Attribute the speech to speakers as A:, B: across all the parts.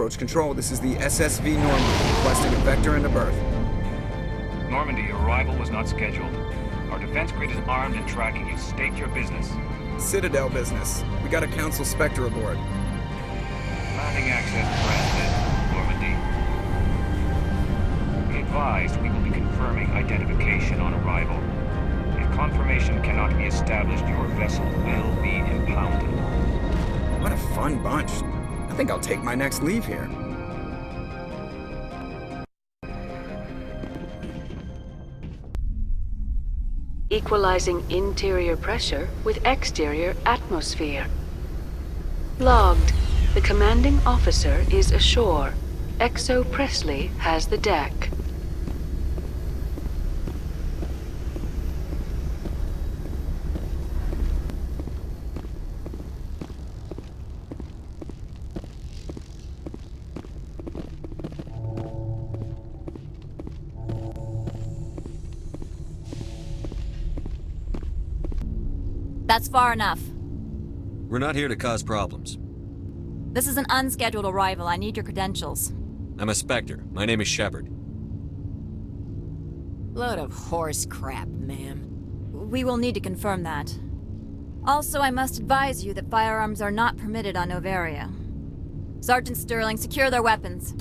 A: Approach control, this is the SSV Normandy, requesting a vector and a berth.
B: Normandy, your arrival was not scheduled. Our defense grid is armed and tracking you. State your business.
A: Citadel business. We got a Council Spectre aboard.
B: Landing access granted, Normandy. Be advised, we will be confirming identification on arrival. If confirmation cannot be established, your vessel will be impounded.
A: What a fun bunch. I think I'll take my next leave here.
C: Equalizing interior pressure with exterior atmosphere. Logged. The commanding officer is ashore. XO Presley has the deck.
D: That's far enough.
E: We're not here to cause problems.
D: This is an unscheduled arrival. I need your credentials.
E: I'm a Spectre. My name is Shepard.
F: Load of horse crap, ma'am.
D: We will need to confirm that. Also, I must advise you that firearms are not permitted on Noveria. Sergeant Sterling, secure their weapons.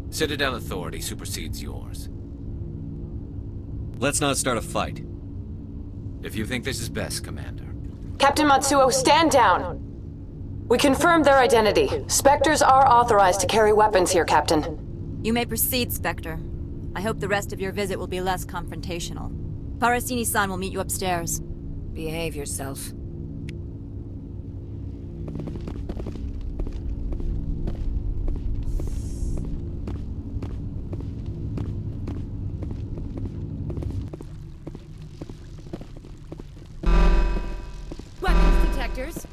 G: Citadel authority supersedes yours.
E: Let's not start a fight.
G: If you think this is best, Commander.
H: Captain Matsuo, stand down! We confirmed their identity. Spectres are authorized to carry weapons here, Captain.
D: You may proceed, Spectre. I hope the rest of your visit will be less confrontational. Parasini-san will meet you upstairs.
F: Behave yourself.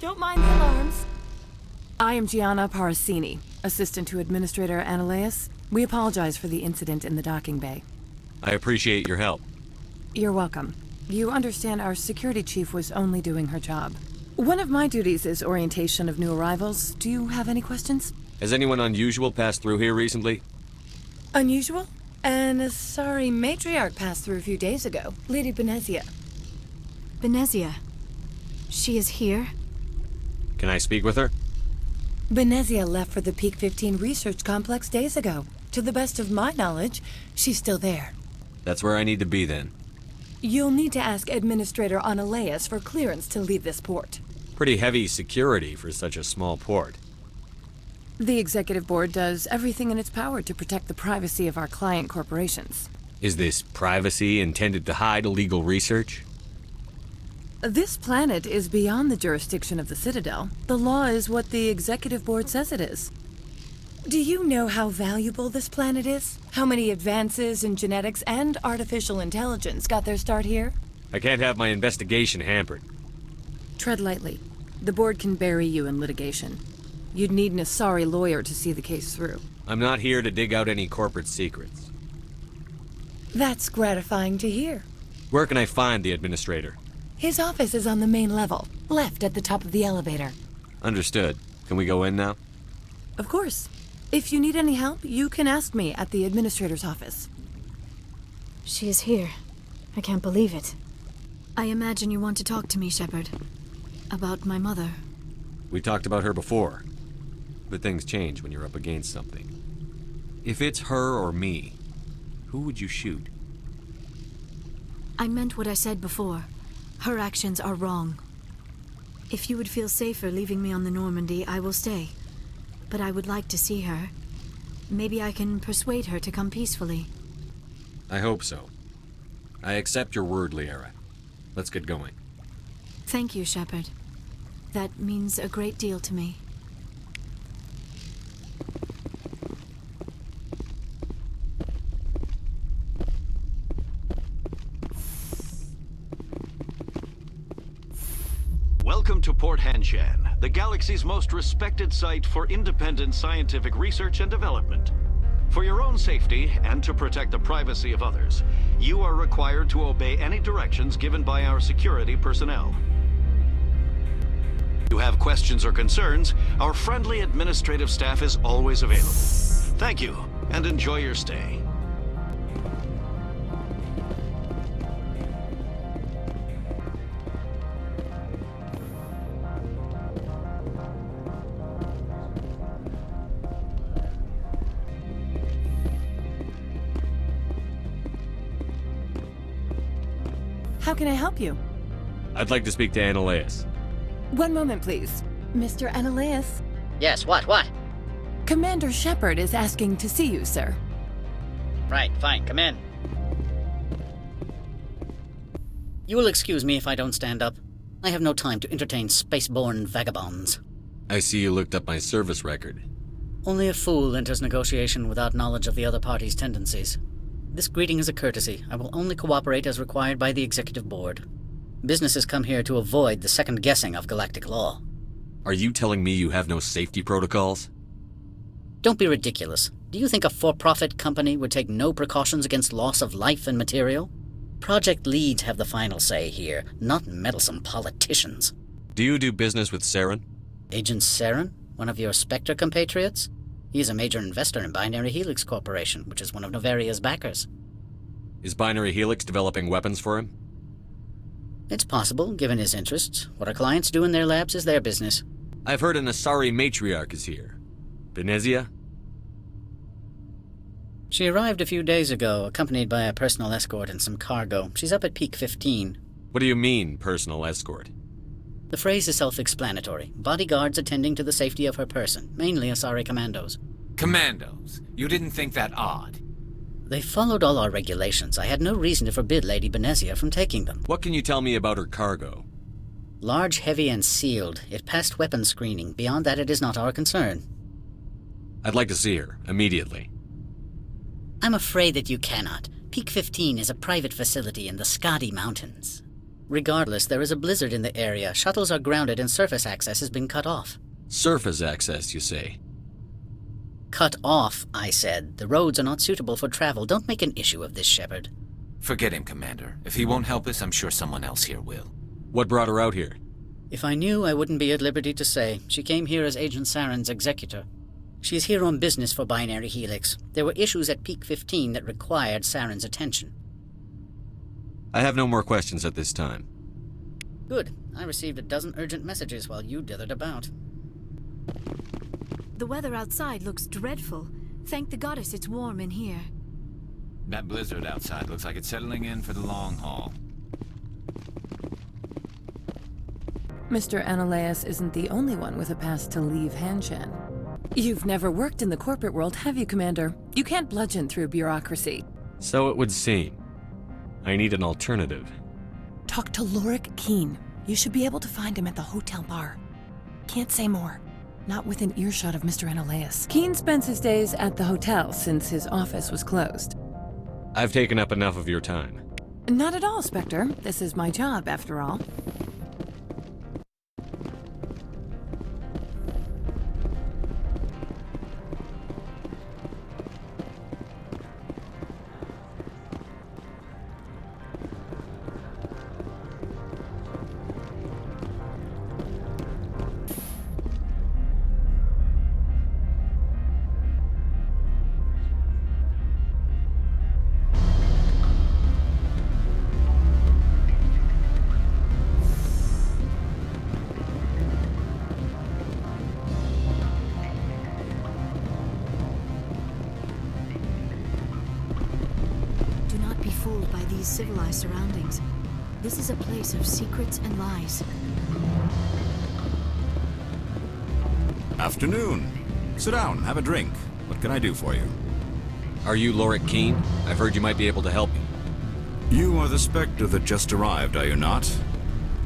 I: Don't mind the alarms. I am Gianna Parasini, assistant to Administrator Ananias. We apologize for the incident in the docking bay.
E: I appreciate your help.
I: You're welcome. You understand our security chief was only doing her job. One of my duties is orientation of new arrivals. Do you have any questions?
E: Has anyone unusual passed through here recently?
I: Unusual? And sorry, Matriarch passed through a few days ago. Lady Benezia.
J: Benezia? She is here?
E: Can I speak with her?
I: Benezia left for the Peak 15 research complex days ago. To the best of my knowledge, she's still there.
E: That's where I need to be then.
I: You'll need to ask Administrator Ananias for clearance to leave this port.
E: Pretty heavy security for such a small port.
I: The Executive Board does everything in its power to protect the privacy of our client corporations.
E: Is this privacy intended to hide illegal research?
I: This planet is beyond the jurisdiction of the Citadel. The law is what the Executive Board says it is. Do you know how valuable this planet is? How many advances in genetics and artificial intelligence got their start here?
E: I can't have my investigation hampered.
I: Tread lightly. The Board can bury you in litigation. You'd need an Asari lawyer to see the case through.
E: I'm not here to dig out any corporate secrets.
I: That's gratifying to hear.
E: Where can I find the Administrator?
I: His office is on the main level, left at the top of the elevator.
E: Understood. Can we go in now?
I: Of course. If you need any help, you can ask me at the Administrator's office.
J: She is here. I can't believe it. I imagine you want to talk to me, Shepard. About my mother.
E: We talked about her before. But things change when you're up against something. If it's her or me, who would you shoot?
J: I meant what I said before. Her actions are wrong. If you would feel safer leaving me on the Normandy, I will stay. But I would like to see her. Maybe I can persuade her to come peacefully.
E: I hope so. I accept your word, Liara. Let's get going.
J: Thank you, Shepard. That means a great deal to me.
K: Welcome to Port Hanshan, the galaxy's most respected site for independent scientific research and development. For your own safety, and to protect the privacy of others, you are required to obey any directions given by our security personnel. You you have questions or concerns, our friendly administrative staff is always available. Thank you, and enjoy your stay.
I: How can I help you?
E: I'd like to speak to Annaleus.
I: One moment, please. Mr. Annaleus.
L: Yes, what?
I: Commander Shepard is asking to see you, sir.
L: Right, fine, come in. You will excuse me if I don't stand up. I have no time to entertain spaceborne vagabonds.
E: I see you looked up my service record.
L: Only a fool enters negotiation without knowledge of the other party's tendencies. This greeting is a courtesy. I will only cooperate as required by the Executive Board. Businesses come here to avoid the second guessing of galactic law.
E: Are you telling me you have no safety protocols?
L: Don't be ridiculous. Do you think a for-profit company would take no precautions against loss of life and material? Project leads have the final say here, not meddlesome politicians.
E: Do you do business with Saren?
L: Agent Saren? One of your Spectre compatriots? He is a major investor in Binary Helix Corporation, which is one of Noveria's backers.
E: Is Binary Helix developing weapons for him?
L: It's possible, given his interests. What our clients do in their labs is their business.
E: I've heard an Asari Matriarch is here. Benezia?
L: She arrived a few days ago, accompanied by a personal escort and some cargo. She's up at Peak 15.
E: What do you mean, personal escort?
L: The phrase is self-explanatory. Bodyguards attending to the safety of her person, mainly Asari commandos.
G: Commandos? You didn't think that odd?
L: They followed all our regulations. I had no reason to forbid Lady Benezia from taking them.
E: What can you tell me about her cargo?
L: Large, heavy, and sealed. It passed weapons screening. Beyond that, it is not our concern.
E: I'd like to see her, immediately.
L: I'm afraid that you cannot. Peak 15 is a private facility in the Skadi Mountains. Regardless, there is a blizzard in the area. Shuttles are grounded and surface access has been cut off.
E: Surface access, you say?
L: Cut off, I said. The roads are not suitable for travel. Don't make an issue of this, Shepard.
G: Forget him, Commander. If he won't help us, I'm sure someone else here will.
E: What brought her out here?
L: If I knew, I wouldn't be at liberty to say. She came here as Agent Saren's executor. She's here on business for Binary Helix. There were issues at Peak 15 that required Saren's attention.
E: I have no more questions at this time.
L: Good. I received a dozen urgent messages while you dithered about.
J: The weather outside looks dreadful. Thank the goddess it's warm in here.
G: That blizzard outside looks like it's settling in for the long haul.
I: Mr. Annaleus isn't the only one with a pass to leave Hanshan. You've never worked in the corporate world, have you, Commander? You can't bludgeon through bureaucracy.
E: So it would seem. I need an alternative.
I: Talk to Lorik Keen. You should be able to find him at the hotel bar. Can't say more. Not within earshot of Mr. Annaleus. Keen spends his days at the hotel since his office was closed.
E: I've taken up enough of your time.
I: Not at all, Spectre. This is my job, after all.
J: Civilized surroundings. This is a place of secrets and lies.
M: Afternoon. Sit down, have a drink. What can I do for you?
E: Are you Lorik Keen? I've heard you might be able to help me.
M: You are the Spectre that just arrived, are you not?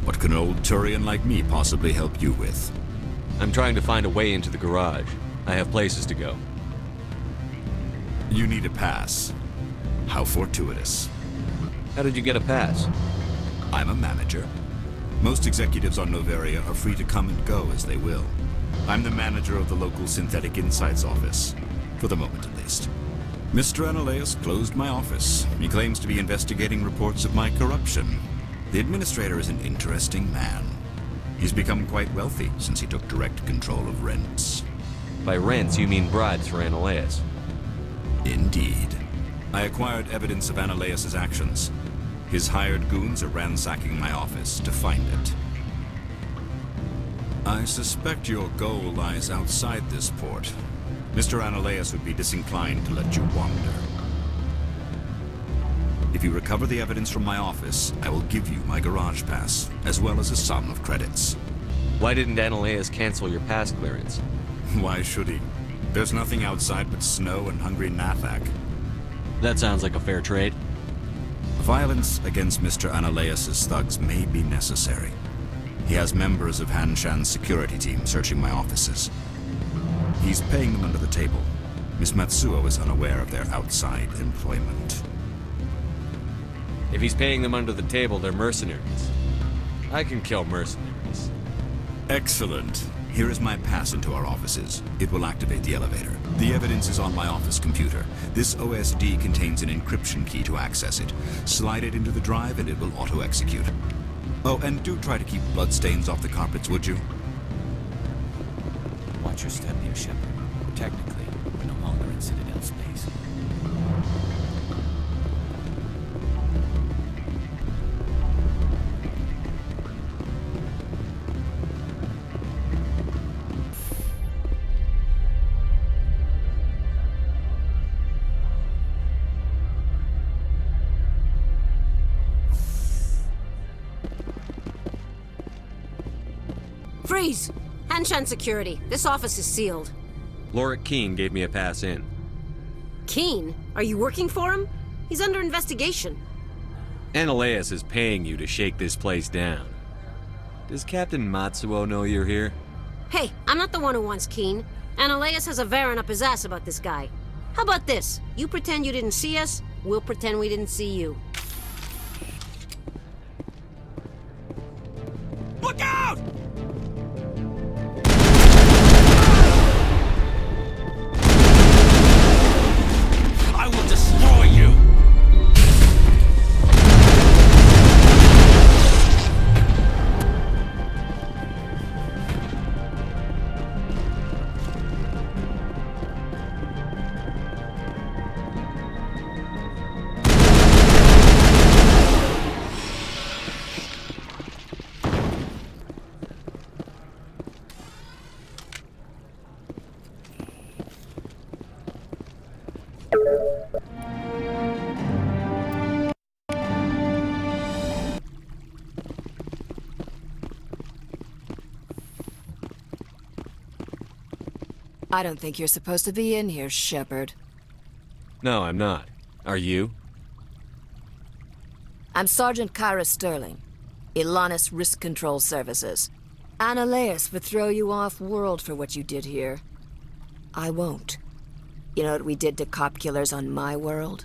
M: What can an old Turian like me possibly help you with?
E: I'm trying to find a way into the garage. I have places to go.
M: You need a pass. How fortuitous.
E: How did you get a pass?
M: I'm a manager. Most executives on Noveria are free to come and go as they will. I'm the manager of the local Synthetic Insights office. For the moment, at least. Mr. Annaleus closed my office. He claims to be investigating reports of my corruption. The administrator is an interesting man. He's become quite wealthy since he took direct control of rents.
E: By rents, you mean bribes for Analeus.
M: Indeed. I acquired evidence of Analeus's actions. His hired goons are ransacking my office to find it. I suspect your goal lies outside this port. Mr. Analeus would be disinclined to let you wander. If you recover the evidence from my office, I will give you my garage pass, as well as a sum of credits.
E: Why didn't Analeus cancel your pass clearance?
M: Why should he? There's nothing outside but snow and hungry Nathak.
E: That sounds like a fair trade.
M: Violence against Mr. Analeus's thugs may be necessary. He has members of Hanshan's security team searching my offices. He's paying them under the table. Miss Matsuo is unaware of their outside employment.
E: If he's paying them under the table, they're mercenaries. I can kill mercenaries.
M: Excellent. Here is my pass into our offices. It will activate the elevator. The evidence is on my office computer. This OSD contains an encryption key to access it. Slide it into the drive and it will auto-execute. Oh, and do try to keep bloodstains off the carpets, would you?
G: Watch your step here, Shepard. Technically, we're no longer in Citadel space.
F: Freeze! Hanshan security. This office is sealed.
E: Lorik Keene gave me a pass in.
F: Keen? Are you working for him? He's under investigation.
E: Analeus is paying you to shake this place down. Does Captain Matsuo know you're here?
F: Hey, I'm not the one who wants Keen. Analeus has a Varen up his ass about this guy. How about this? You pretend you didn't see us, we'll pretend we didn't see you.
G: Look out! I will destroy you!
F: I don't think you're supposed to be in here, Shepard.
E: No, I'm not. Are you?
F: I'm Sergeant Kyra Sterling, Ilanis Risk Control Services. Analeus would throw you off-world for what you did here. I won't. You know what we did to cop killers on my world?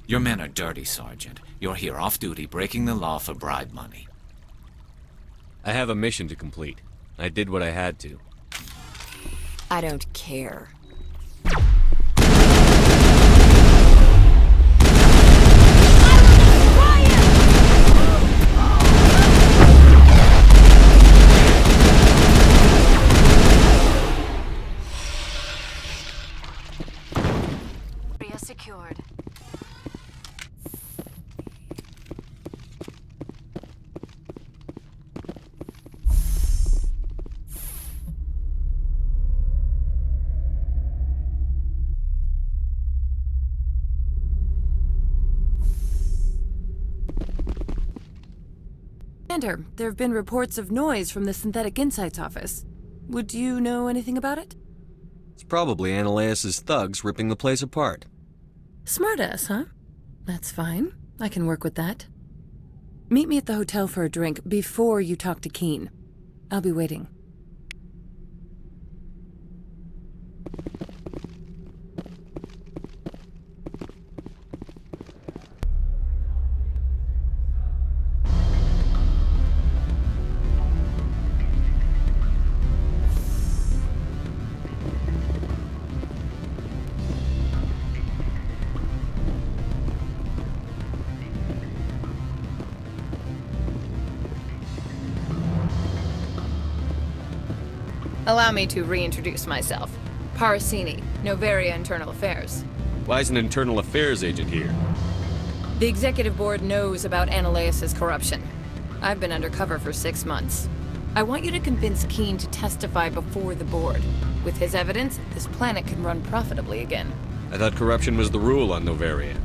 G: Your men are dirty, Sergeant. You're here off-duty, breaking the law for bribe money.
E: I have a mission to complete. I did what I had to.
F: I don't care.
C: Area secured.
I: Commander, there have been reports of noise from the Synthetic Insights office. Would you know anything about it?
E: It's probably Analeus's thugs ripping the place apart.
I: Smartass, huh? That's fine. I can work with that. Meet me at the hotel for a drink before you talk to Keene. I'll be waiting.
N: Allow me to reintroduce myself. Parasini, Noveria Internal Affairs.
E: Why is an internal affairs agent here?
N: The executive board knows about Ananias' corruption. I've been undercover for 6 months. I want you to convince Keen to testify before the board. With his evidence, this planet can run profitably again.
E: I thought corruption was the rule on Noveria.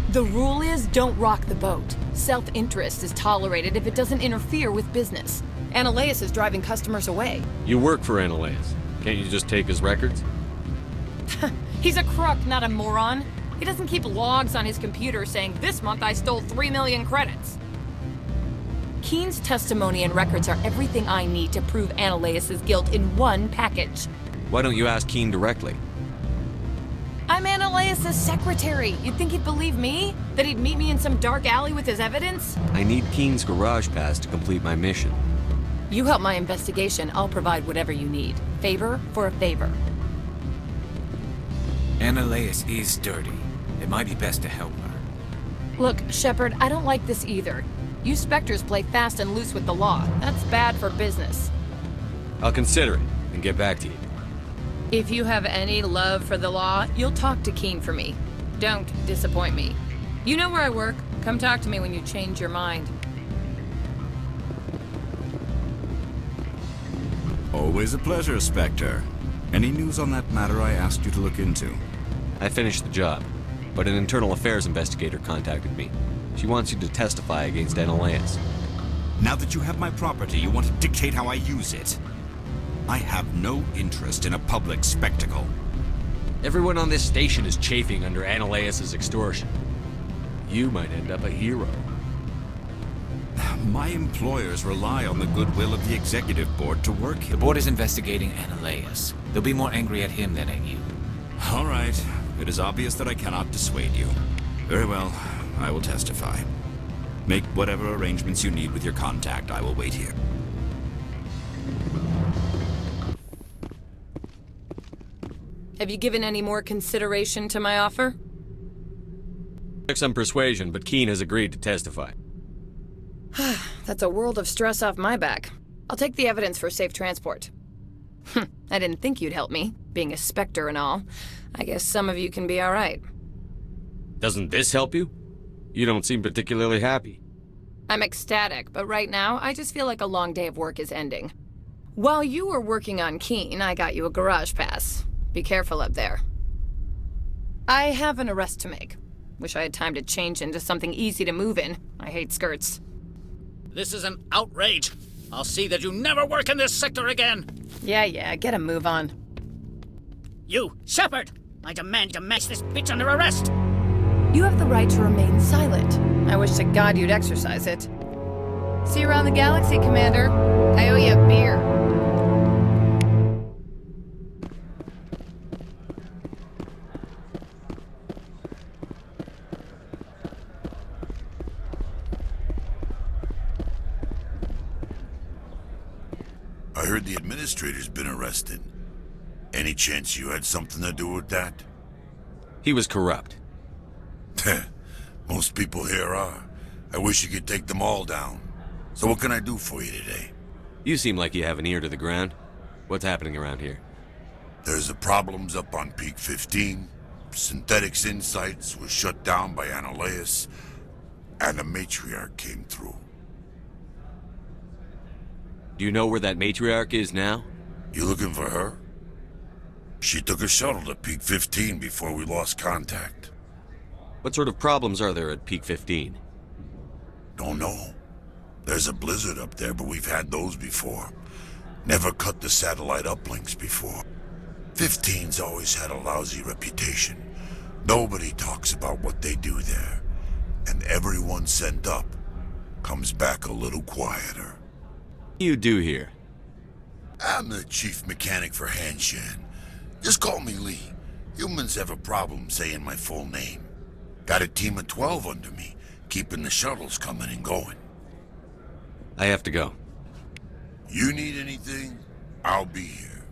N: The rule is don't rock the boat. Self-interest is tolerated if it doesn't interfere with business. Ananias is driving customers away.
E: You work for Ananias. Can't you just take his records?
N: He's a crook, not a moron. He doesn't keep logs on his computer saying, this month I stole 3 million credits. Keen's testimony and records are everything I need to prove Ananias' guilt in one package.
E: Why don't you ask Keen directly?
N: I'm Ananias' secretary. You'd think he'd believe me? That he'd meet me in some dark alley with his evidence?
E: I need Keen's garage pass to complete my mission.
N: You help my investigation, I'll provide whatever you need. Favor for a favor.
G: Ananias is dirty. It might be best to help her.
N: Look, Shepard, I don't like this either. You Spectres play fast and loose with the law. That's bad for business.
E: I'll consider it and get back to you.
N: If you have any love for the law, you'll talk to Keen for me. Don't disappoint me. You know where I work. Come talk to me when you change your mind.
M: Always a pleasure, Spectre. Any news on that matter I asked you to look into?
E: I finished the job, but an internal affairs investigator contacted me. She wants you to testify against Ananias.
M: Now that you have my property, you want to dictate how I use it. I have no interest in a public spectacle.
E: Everyone on this station is chafing under Ananias' extortion. You might end up a hero.
M: My employers rely on the goodwill of the executive board to work here.
G: The board is investigating Ananias. They'll be more angry at him than at you.
M: All right. It is obvious that I cannot dissuade you. Very well. I will testify. Make whatever arrangements you need with your contact. I will wait here.
N: Have you given any more consideration to my offer?
E: Took some persuasion, but Keen has agreed to testify.
N: That's a world of stress off my back. I'll take the evidence for safe transport. I didn't think you'd help me, being a Spectre and all. I guess some of you can be all right.
E: Doesn't this help you? You don't seem particularly happy.
N: I'm ecstatic, but right now, I just feel like a long day of work is ending. While you were working on Keen, I got you a garage pass. Be careful up there. I have an arrest to make. Wish I had time to change into something easy to move in. I hate skirts.
L: This is an outrage. I'll see that you never work in this sector again.
N: Yeah, get a move on.
L: You, Shepard! I demand to match this bitch under arrest!
N: You have the right to remain silent. I wish to God you'd exercise it. See you around the galaxy, Commander. I owe you a beer.
O: I heard the administrator's been arrested. Any chance you had something to do with that?
E: He was corrupt.
O: Most people here are. I wish you could take them all down. So what can I do for you today?
E: You seem like you have an ear to the ground. What's happening around here?
O: There's the problems up on Peak 15. Synthetics Insights was shut down by Ananias. And the Matriarch came through.
E: Do you know where that Matriarch is now?
O: You looking for her? She took a shuttle to Peak 15 before we lost contact.
E: What sort of problems are there at Peak 15?
O: Don't know. There's a blizzard up there, but we've had those before. Never cut the satellite uplinks before. 15's always had a lousy reputation. Nobody talks about what they do there. And everyone sent up comes back a little quieter.
E: What do you do here?
O: I'm the chief mechanic for Hanshan. Just call me Lee. Humans have a problem saying my full name. Got a team of 12 under me, keeping the shuttles coming and going.
E: I have to go.
O: You need anything? I'll be here.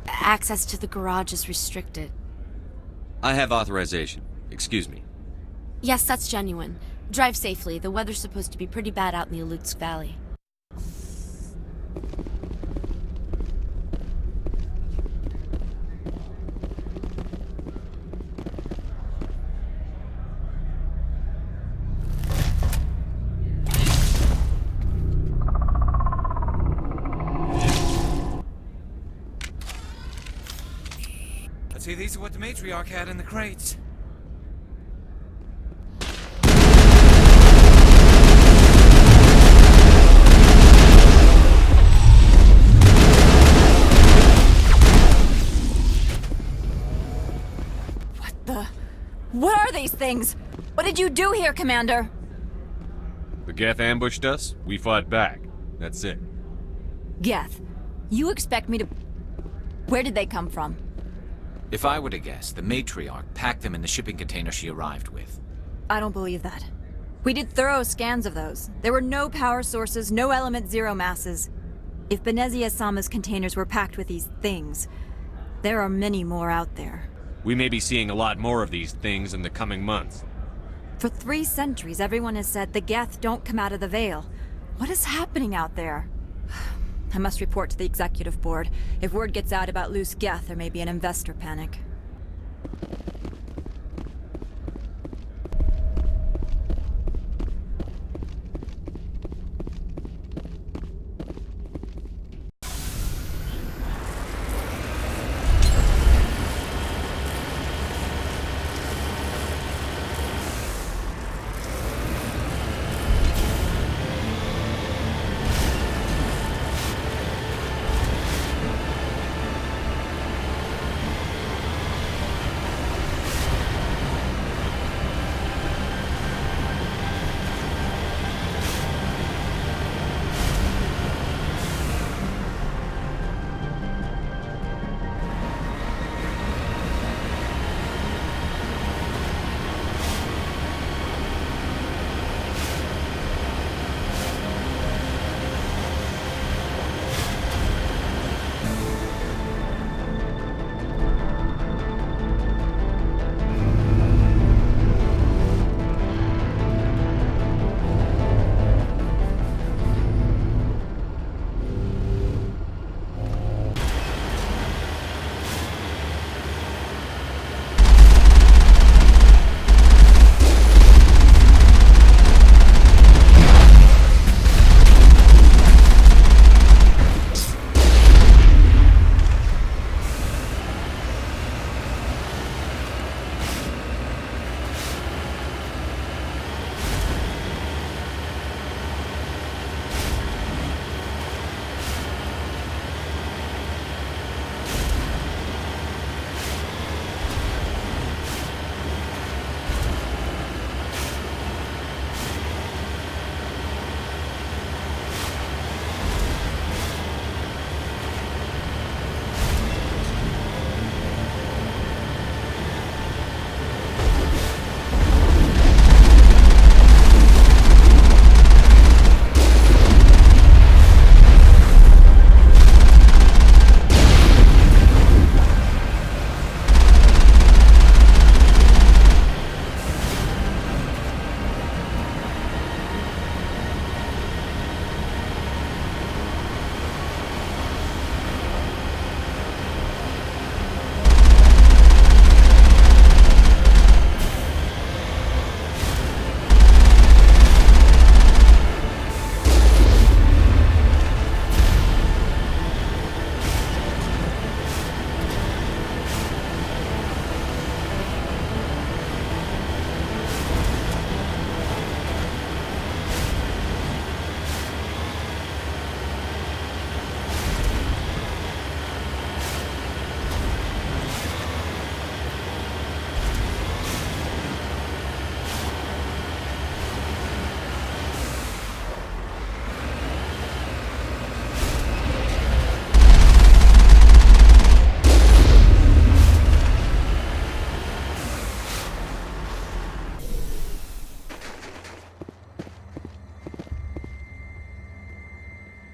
C: Access to the garage is restricted.
E: I have authorization. Excuse me.
C: Yes, that's genuine.
P: Drive safely. The weather's supposed to be pretty bad out in the Alutsk Valley.
Q: I'd say these are what the Matriarch had in the crates.
D: What are these things? What did you do here, Commander?
E: The Geth ambushed us, we fought back. That's it.
D: Geth, you expect me to... Where did they come from?
G: If I were to guess, the Matriarch packed them in the shipping container she arrived with.
D: I don't believe that. We did thorough scans of those. There were no power sources, no element zero masses. If Benezia-sama's containers were packed with these things, there are many more out there.
E: We may be seeing a lot more of these things in the coming months.
D: For 3 centuries, everyone has said the Geth don't come out of the Veil. What is happening out there? I must report to the Executive Board. If word gets out about loose Geth, there may be an investor panic.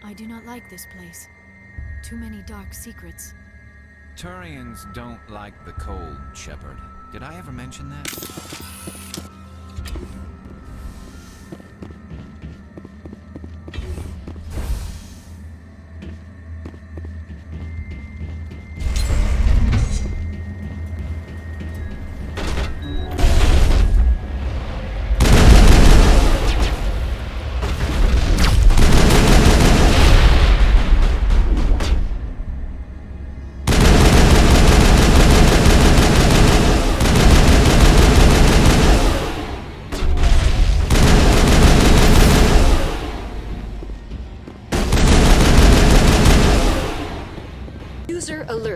J: I do not like this place. Too many dark secrets.
G: Turians don't like the cold, Shepard. Did I ever mention that?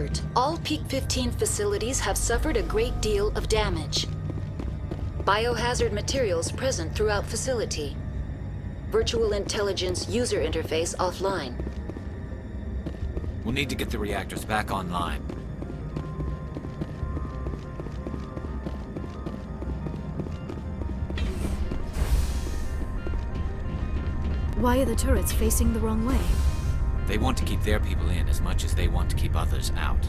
C: alert. All Peak 15 facilities have suffered a great deal of damage. Biohazard materials present throughout facility. Virtual intelligence user interface offline.
G: We'll need to get the reactors back online.
J: Why are the turrets facing the wrong way?
G: They want to keep their people in as much as they want to keep others out.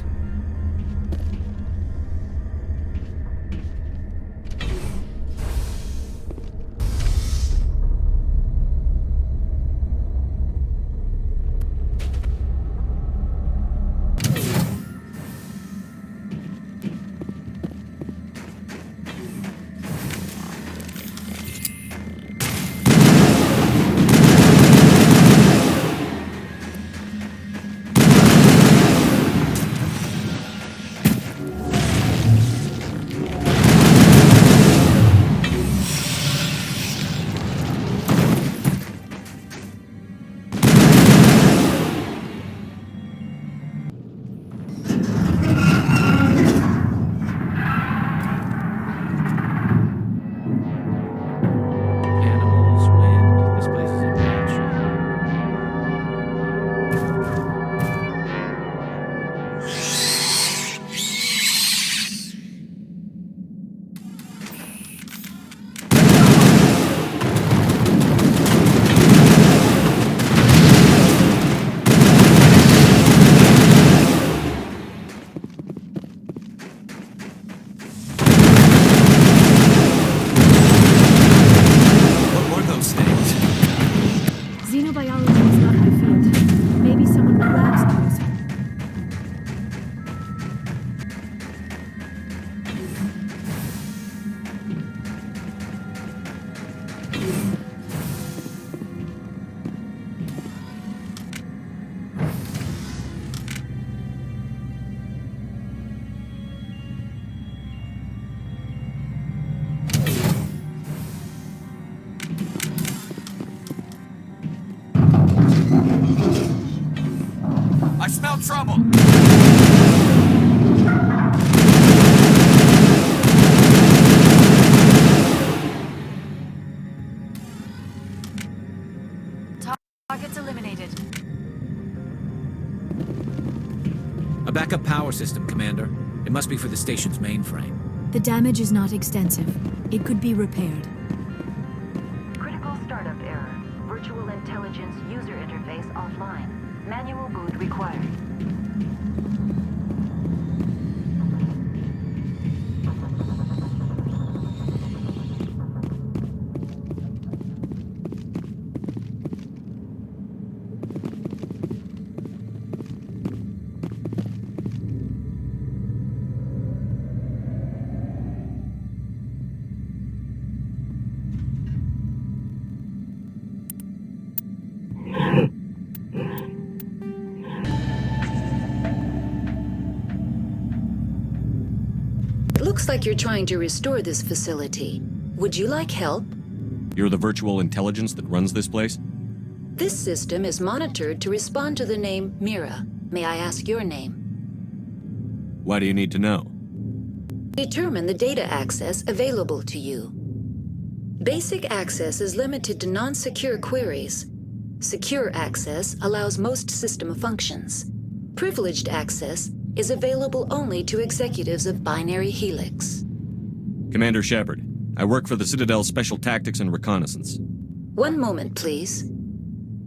Q: Trouble!
D: Targets eliminated.
G: A backup power system, Commander. It must be for the station's mainframe.
J: The damage is not extensive. It could be repaired.
C: Critical startup error. Virtual intelligence user interface offline. Manual boot required. Looks like you're trying to restore this facility. Would you like help?
E: You're the virtual intelligence that runs this place?
C: This system is monitored to respond to the name Mira. May I ask your name?
E: Why do you need to know?
C: Determine the data access available to you. Basic access is limited to non-secure queries. Secure access allows most system functions. Privileged access is available only to executives of Binary Helix.
E: Commander Shepard, I work for the Citadel Special Tactics and Reconnaissance.
C: One moment, please.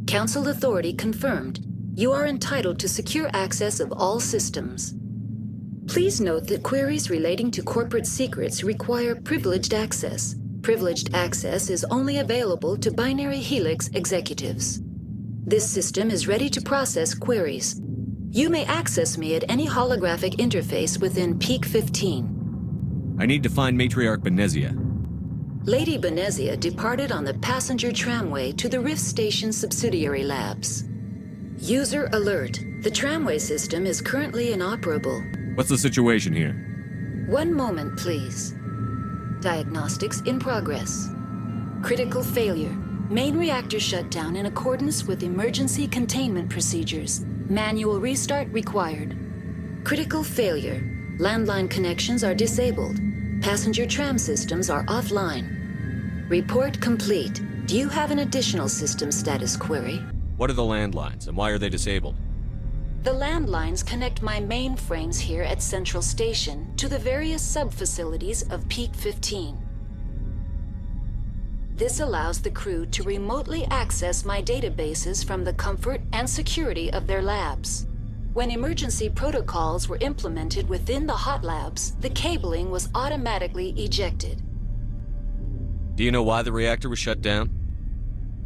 C: Council authority confirmed. You are entitled to secure access of all systems. Please note that queries relating to corporate secrets require privileged access. Privileged access is only available to Binary Helix executives. This system is ready to process queries. You may access me at any holographic interface within Peak 15.
E: I need to find Matriarch Benezia.
C: Lady Benezia departed on the passenger tramway to the Rift Station subsidiary labs. User alert. The tramway system is currently inoperable.
E: What's the situation here?
C: One moment, please. Diagnostics in progress. Critical failure. Main reactor shut down in accordance with emergency containment procedures. Manual restart required. Critical failure. Landline connections are disabled. Passenger tram systems are offline. Report complete. Do you have an additional system status query?
E: What are the landlines, and why are they disabled?
C: The landlines connect my mainframes here at Central Station to the various sub-facilities of Peak 15. This allows the crew to remotely access my databases from the comfort and security of their labs. When emergency protocols were implemented within the hot labs, the cabling was automatically ejected.
E: Do you know why the reactor was shut down?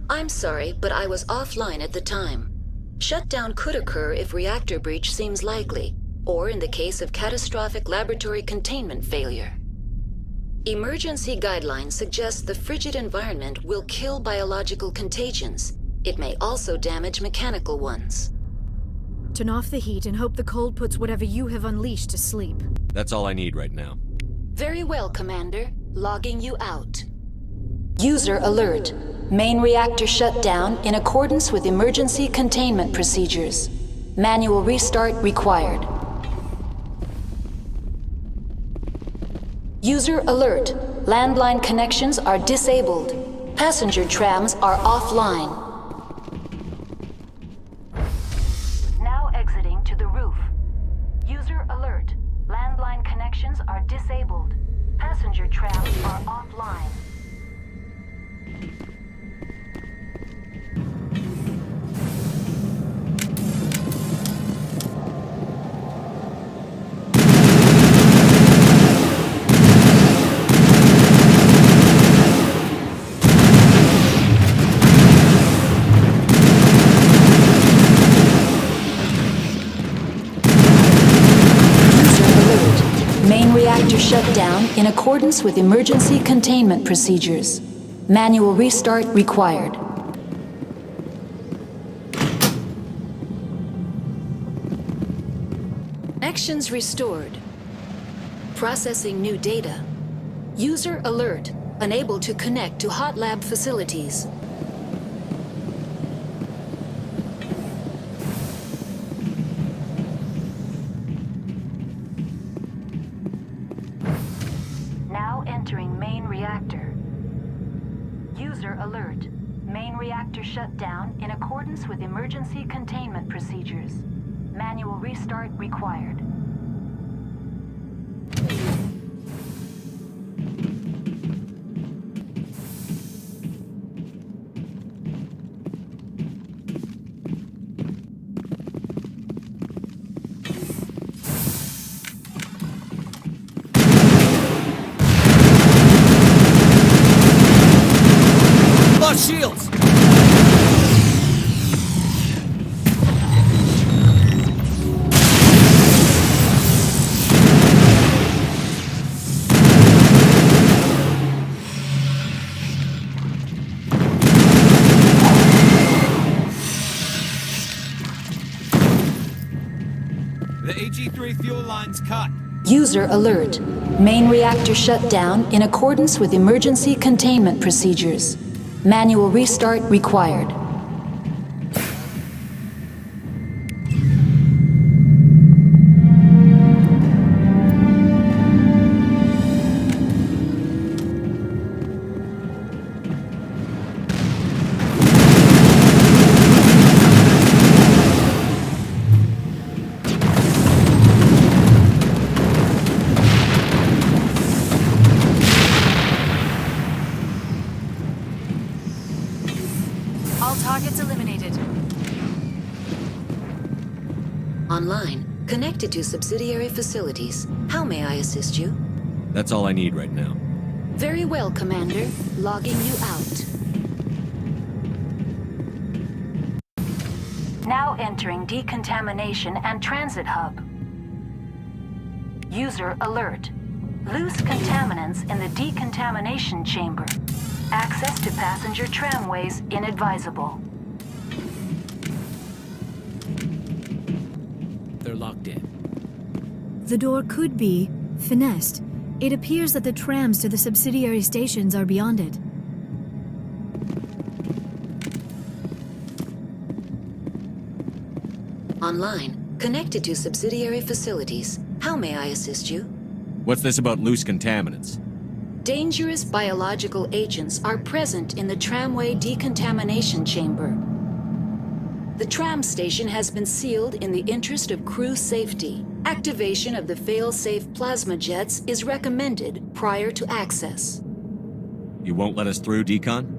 C: I'm sorry, but I was offline at the time. Shutdown could occur if reactor breach seems likely, or in the case of catastrophic laboratory containment failure. Emergency guidelines suggest the frigid environment will kill biological contagions. It may also damage mechanical ones.
J: Turn off the heat and hope the cold puts whatever you have unleashed to sleep.
E: That's all I need right now.
C: Very well, Commander. Logging you out. User alert. Main reactor shut down in accordance with emergency containment procedures. Manual restart required. User alert. Landline connections are disabled. Passenger trams are offline. Now exiting to the roof. User alert. Landline connections are disabled. Passenger trams are offline. Reactor shut down in accordance with emergency containment procedures. Manual restart required. Connections restored. Processing new data. User alert. Unable to connect to hot lab facilities. Entering main reactor. User alert. Main reactor shut down in accordance with emergency containment procedures. Manual restart required.
Q: Shields! The AG3 fuel line's cut.
C: User alert. Main reactor shut down in accordance with emergency containment procedures. Manual restart required.
J: Targets eliminated.
C: Online, connected to subsidiary facilities. How may I assist you?
E: That's all I need right now.
C: Very well, Commander. Logging you out. Now entering decontamination and transit hub. User alert. Loose contaminants in the decontamination chamber. Access to passenger tramways inadvisable.
L: They're locked in.
J: The door could be finessed. It appears that the trams to the subsidiary stations are beyond it.
C: Online, Connected to subsidiary facilities. How may I assist you?
E: What's this about loose contaminants?
C: Dangerous biological agents are present in the tramway decontamination chamber. The tram station has been sealed in the interest of crew safety. Activation of the fail-safe plasma jets is recommended prior to access.
E: You won't let us through, Decon?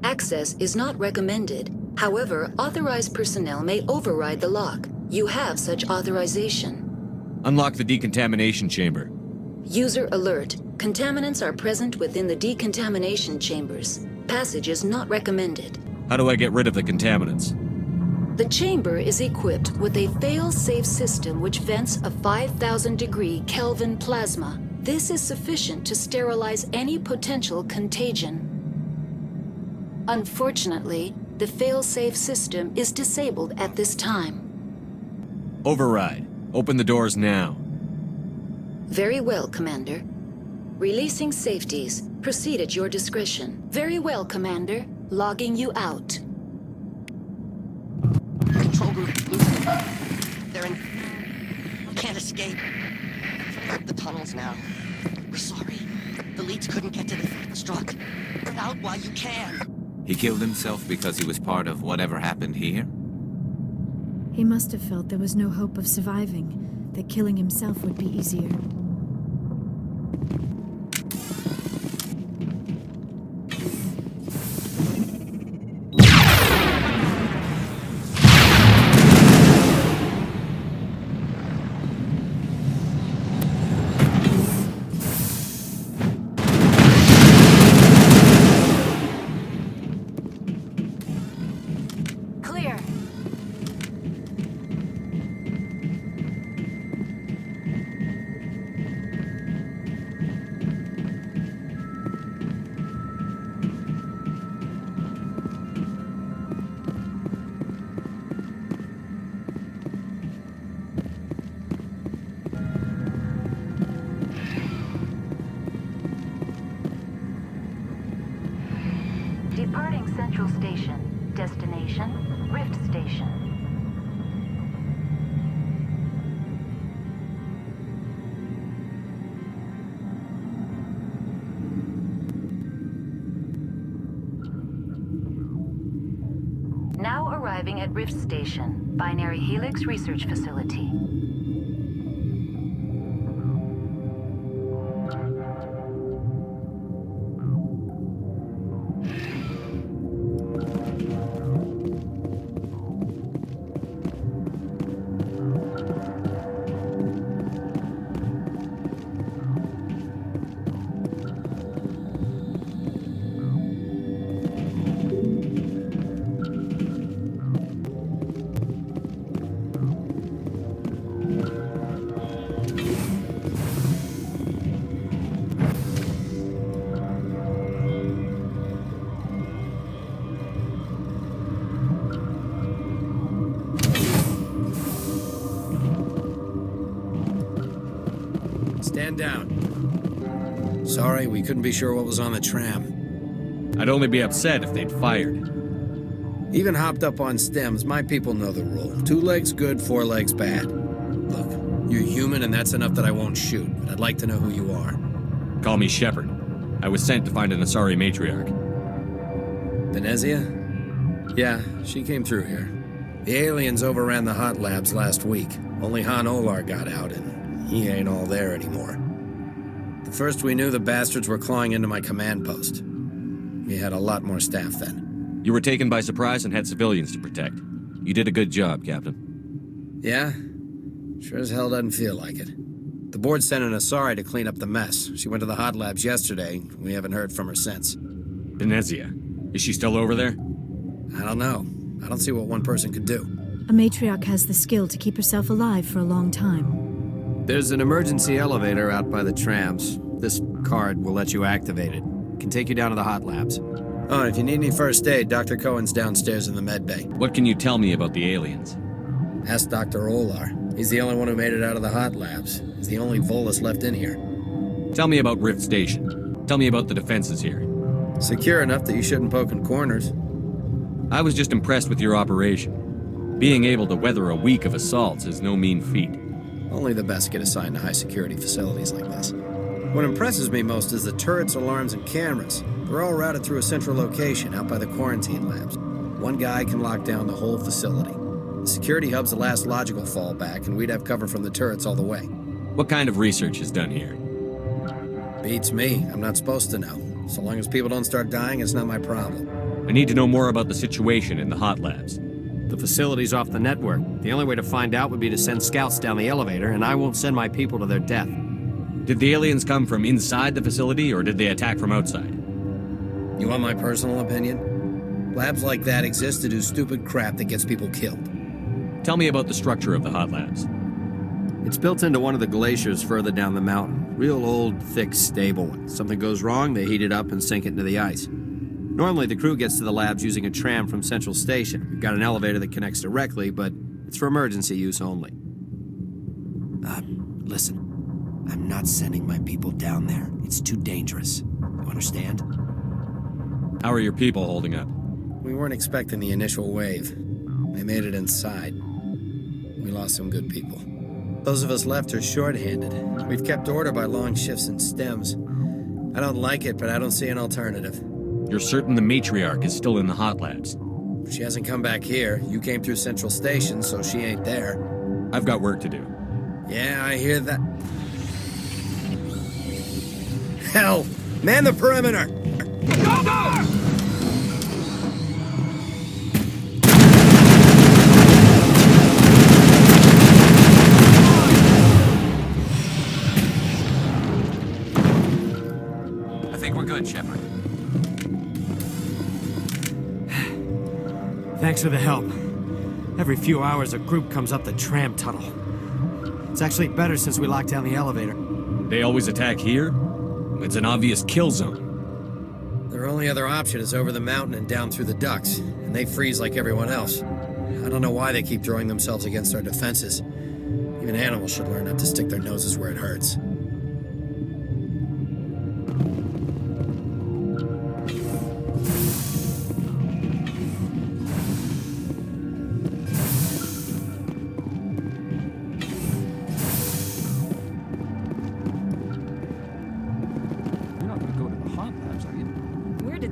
C: Access is not recommended. However, authorized personnel may override the lock. You have such authorization.
E: Unlock the decontamination chamber.
C: User alert. Contaminants are present within the decontamination chambers. Passage is not recommended.
E: How do I get rid of the contaminants?
C: The chamber is equipped with a fail-safe system which vents a 5,000-degree Kelvin plasma. This is sufficient to sterilize any potential contagion. Unfortunately, the fail-safe system is disabled at this time.
E: Override. Open the doors now.
C: Very well, Commander. Releasing safeties. Proceed at your discretion. Very well, Commander. Logging you out.
R: Control group, losing them. They're in... Can't escape. The tunnels now. We're sorry. The leads couldn't get to the struck. Get out while you can.
G: He killed himself because he was part of whatever happened here?
J: He must have felt there was no hope of surviving, that killing himself would be easier.
C: Departing Central Station. Destination, Rift Station. Now arriving at Rift Station, Binary Helix Research Facility.
S: Stand down. Sorry, we couldn't be sure what was on the tram.
E: I'd only be upset if they'd fired.
S: Even hopped up on stems, my people know the rule. 2 legs good, 4 legs bad. Look, you're human and that's enough that I won't shoot, but I'd like to know who you are.
E: Call me Shepard. I was sent to find an Asari matriarch.
S: Benezia? Yeah, she came through here. The aliens overran the hot labs last week. Only Han Olar got out, and he ain't all there anymore. The first we knew, the bastards were clawing into my command post. We had a lot more staff then.
E: You were taken by surprise and had civilians to protect. You did a good job, Captain.
S: Yeah? Sure as hell doesn't feel like it. The board sent an Asari to clean up the mess. She went to the hot labs yesterday. We haven't heard from her since.
E: Benezia. Is she still over there?
S: I don't know. I don't see what one person could do.
J: A matriarch has the skill to keep herself alive for a long time.
S: There's an emergency elevator out by the trams. This card will let you activate it. Can take you down to the hot labs. Oh, and if you need any first aid, Dr. Cohen's downstairs in the med bay.
E: What can you tell me about the aliens?
S: Ask Dr. Olar. He's the only one who made it out of the hot labs. He's the only Volus left in here.
E: Tell me about Rift Station. Tell me about the defenses here.
S: Secure enough that you shouldn't poke in corners.
E: I was just impressed with your operation. Being able to weather a week of assaults is no mean feat.
S: Only the best get assigned to high-security facilities like this. What impresses me most is the turrets, alarms, and cameras. They're all routed through a central location out by the quarantine labs. One guy can lock down the whole facility. The security hub's the last logical fallback, and we'd have cover from the turrets all the way.
E: What kind of research is done here?
S: Beats me. I'm not supposed to know. So long as people don't start dying, it's not my problem.
E: I need to know more about the situation in the hot labs.
T: The facility's off the network. The only way to find out would be to send scouts down the elevator, and I won't send my people to their death.
E: Did the aliens come from inside the facility, or did they attack from outside?
S: You want my personal opinion? Labs like that exist to do stupid crap that gets people killed.
E: Tell me about the structure of the hot labs.
T: It's built into one of the glaciers further down the mountain. Real old, thick, stable one. Something goes wrong, they heat it up and sink it into the ice. Normally, the crew gets to the labs using a tram from Central Station. We've got an elevator that connects directly, but it's for emergency use only.
U: Listen. I'm not sending my people down there. It's too dangerous. You understand?
E: How are your people holding up?
S: We weren't expecting the initial wave. They made it inside. We lost some good people. Those of us left are short-handed. We've kept order by long shifts and stems. I don't like it, but I don't see an alternative.
E: You're certain the Matriarch is still in the hot labs?
S: She hasn't come back here. You came through Central Station, so she ain't there.
E: I've got work to do.
S: Yeah, I hear that. Hell! Man the perimeter!
Q: Daugher!
U: I think we're good, Shepard.
T: Thanks for the help. Every few hours, a group comes up the tram tunnel. It's actually better since we locked down the elevator.
E: They always attack here? It's an obvious kill zone.
S: Their only other option is over the mountain and down through the ducts, and they freeze like everyone else. I don't know why they keep throwing themselves against our defenses. Even animals should learn not to stick their noses where it hurts.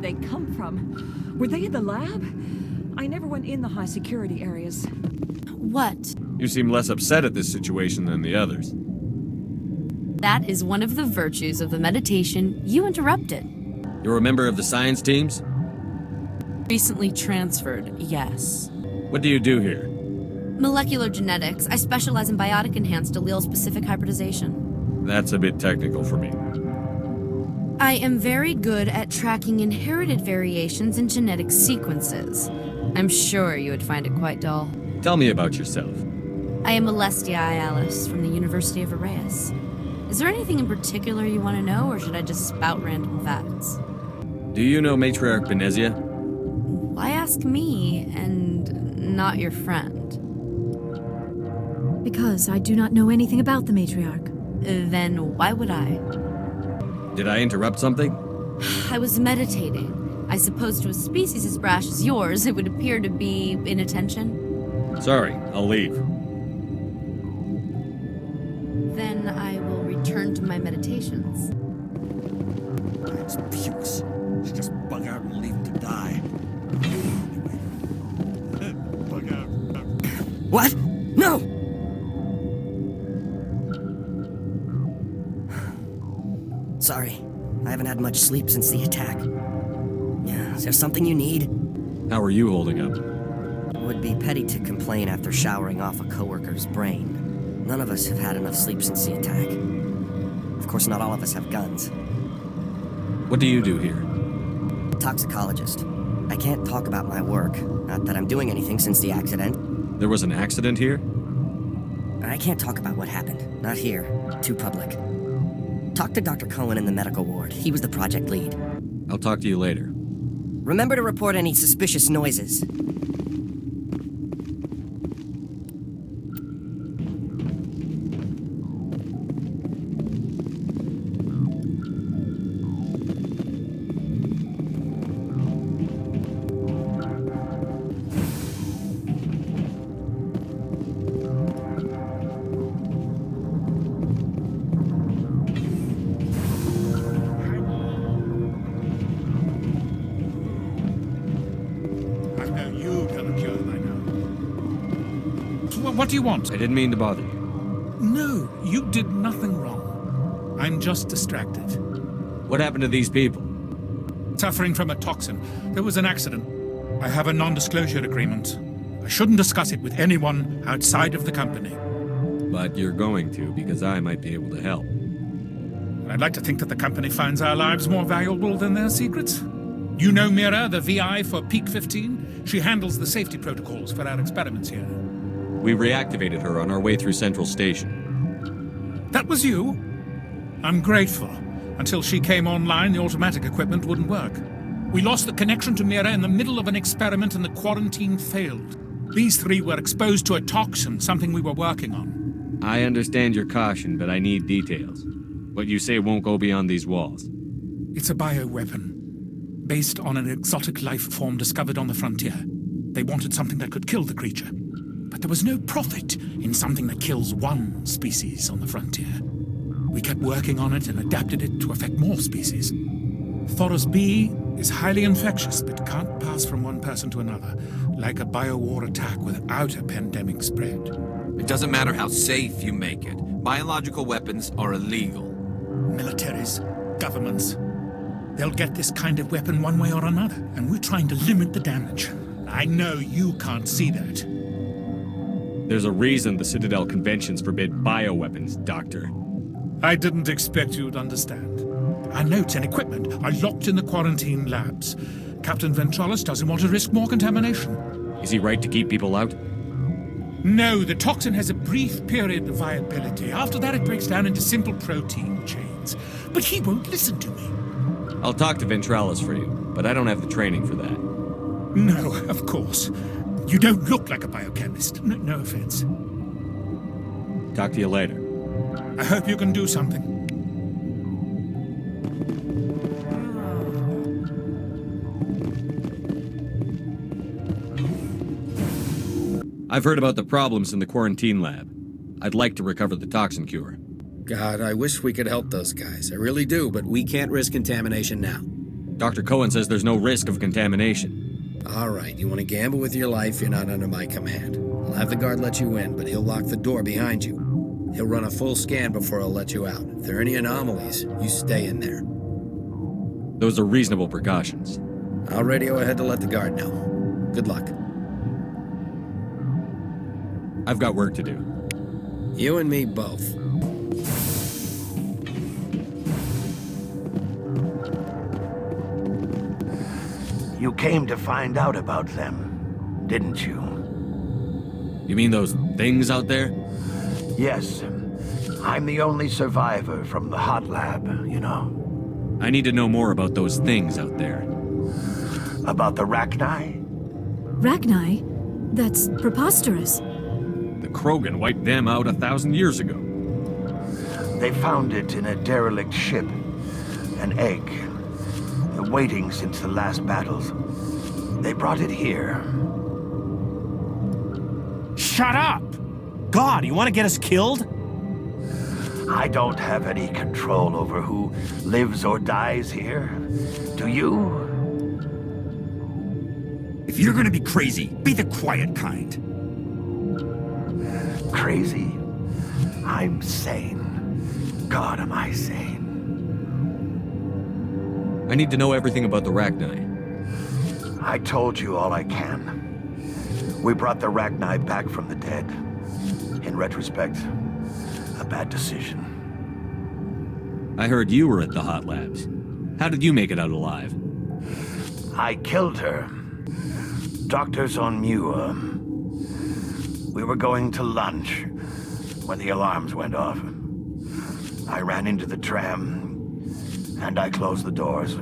V: They come from? Were they in the lab? I never went in the high security areas.
P: What?
E: You seem less upset at this situation than the others.
P: That is one of the virtues of the meditation you interrupted.
E: You're a member of the science teams?
P: Recently transferred, yes.
E: What do you do here?
P: Molecular genetics. I specialize in biotic-enhanced allele-specific hybridization.
E: That's a bit technical for me.
P: I am very good at tracking inherited variations in genetic sequences. I'm sure you would find it quite dull.
E: Tell me about yourself.
P: I am Alestia Alice from the University of Arraeus. Is there anything in particular you want to know, or should I just spout random facts?
E: Do you know Matriarch Benezia?
P: Why ask me, and not your friend?
J: Because I do not know anything about the Matriarch.
P: Then why would I?
E: Did I interrupt something?
P: I was meditating. I suppose to a species as brash as yours, it would appear to be inattention.
E: Sorry, I'll leave.
P: Then I will return to my meditations.
U: It's pukes. Should just bug out and leave him to die. Bug out.
R: What? No! Sorry, I haven't had much sleep since the attack. Yeah, is there something you need?
E: How are you holding up?
R: It would be petty to complain after showering off a coworker's brain. None of us have had enough sleep since the attack. Of course, not all of us have guns.
E: What do you do here?
R: Toxicologist. I can't talk about my work. Not that I'm doing anything since the accident.
E: There was an accident here?
R: I can't talk about what happened. Not here. Too public. Talk to Dr. Cohen in the medical ward. He was the project lead.
E: I'll talk to you later.
R: Remember to report any suspicious noises.
A: What do you want?
E: I didn't mean to bother you.
A: No, you did nothing wrong. I'm just distracted.
E: What happened to these people?
A: Suffering from a toxin. There was an accident. I have a non-disclosure agreement. I shouldn't discuss it with anyone outside of the company.
E: But you're going to, because I might be able to help.
A: I'd like to think that the company finds our lives more valuable than their secrets. You know Mira, the VI for Peak 15? She handles the safety protocols for our experiments here.
E: We reactivated her on our way through Central Station.
A: That was you? I'm grateful. Until she came online, the automatic equipment wouldn't work. We lost the connection to Mira in the middle of an experiment and the quarantine failed. These three were exposed to a toxin, something we were working on.
E: I understand your caution, but I need details. What you say won't go beyond these walls.
A: It's a bioweapon, based on an exotic life form discovered on the frontier. They wanted something that could kill the creature. But there was no profit in something that kills one species on the frontier. We kept working on it and adapted it to affect more species. Thoros B is highly infectious, but can't pass from one person to another, like a biowar attack without a pandemic spread.
Q: It doesn't matter how safe you make it. Biological weapons are illegal.
A: Militaries, governments, they'll get this kind of weapon one way or another, and we're trying to limit the damage. I know you can't see that.
E: There's a reason the Citadel conventions forbid bioweapons, Doctor.
A: I didn't expect you'd understand. Our notes and equipment are locked in the quarantine labs. Captain Ventralis doesn't want to risk more contamination.
E: Is he right to keep people out?
A: No, the toxin has a brief period of viability. After that, it breaks down into simple protein chains. But he won't listen to me.
E: I'll talk to Ventralis for you, but I don't have the training for that.
A: No, of course. You don't look like a biochemist. No offense.
E: Talk to you later.
A: I hope you can do something.
E: I've heard about the problems in the quarantine lab. I'd like to recover the toxin cure.
S: God, I wish we could help those guys. I really do, but we can't risk contamination now.
E: Dr. Cohen says there's no risk of contamination.
S: All right, you want to gamble with your life, you're not under my command. I'll have the guard let you in, but he'll lock the door behind you. He'll run a full scan before he'll let you out. If there are any anomalies, you stay in there.
E: Those are reasonable precautions.
S: I'll radio ahead to let the guard know. Good luck.
E: I've got work to do.
S: You and me both.
B: You came to find out about them, didn't you?
E: You mean those things out there?
B: Yes. I'm the only survivor from the hot lab, you know.
E: I need to know more about those things out there.
B: About the Rachni?
J: Rachni? That's preposterous.
E: The Krogan wiped them out 1,000 years ago.
B: They found it in a derelict ship. An egg. Waiting since the last battles. They brought it here.
W: Shut up! God, you want to get us killed?
B: I don't have any control over who lives or dies here. Do you?
M: If you're gonna be crazy, be the quiet kind.
B: Crazy? I'm sane. God, am I sane.
E: I need to know everything about the Rachni.
B: I told you all I can. We brought the Rachni back from the dead. In retrospect, a bad decision.
E: I heard you were at the hot labs. How did you make it out alive?
B: I killed her. Doctors on Muir. We were going to lunch when the alarms went off. I ran into the tram, and I closed the doors.